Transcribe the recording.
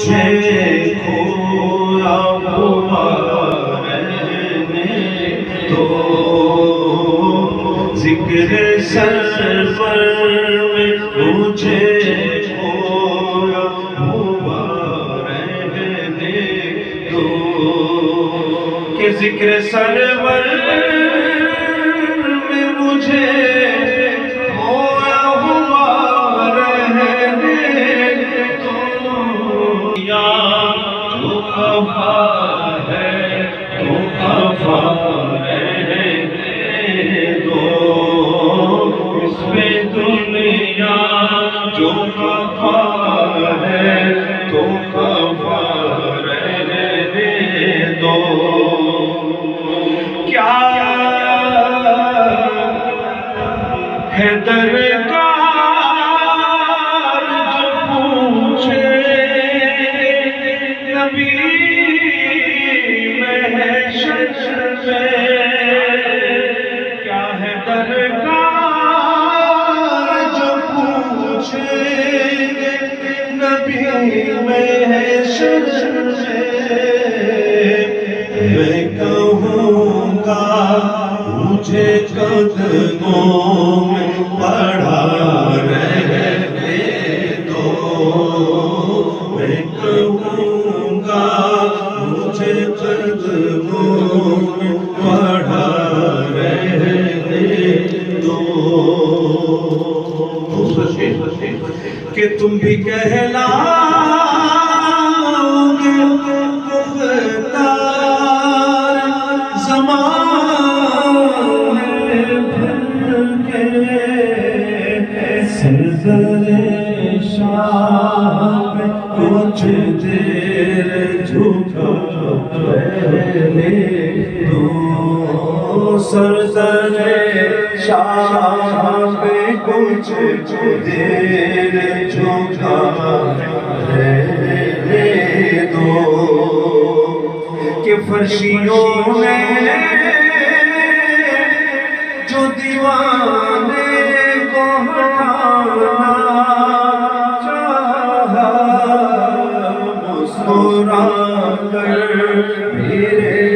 مجھے کھویا ہوا رہنے دو، ذکر سرور میں مجھے کھویا ہوا رہنے دو، کہ ذکر سرور میں مجھے کھویا ہوا رہنے دو، یا جو خفا ہے تو خفا رہنے دو، اس میں دنیا جو خفا ہے تو خفا رہنے دو، کیا ہے درکار جو پوچھے نبی محشر میں، کیا ہے درکار جو پوچھے نبی محشر میں، میں کہوں گا مجھے قدموں میں پڑھا رہنے دو، میں کہوں گا مجھے قدموں میں پڑھا رہنے دو، کہ تم بھی کہلاؤ گے مختار زمانے بھر کے، سرزر شاہ میں کچھ دیر جھکا رہنے دو، سرزر شاہ میں کچھ دیر جھکا رہنے دو، کہ فرشیوں نے جو دیوانے کو ہٹانا چاہا، مسکرا کر پھرے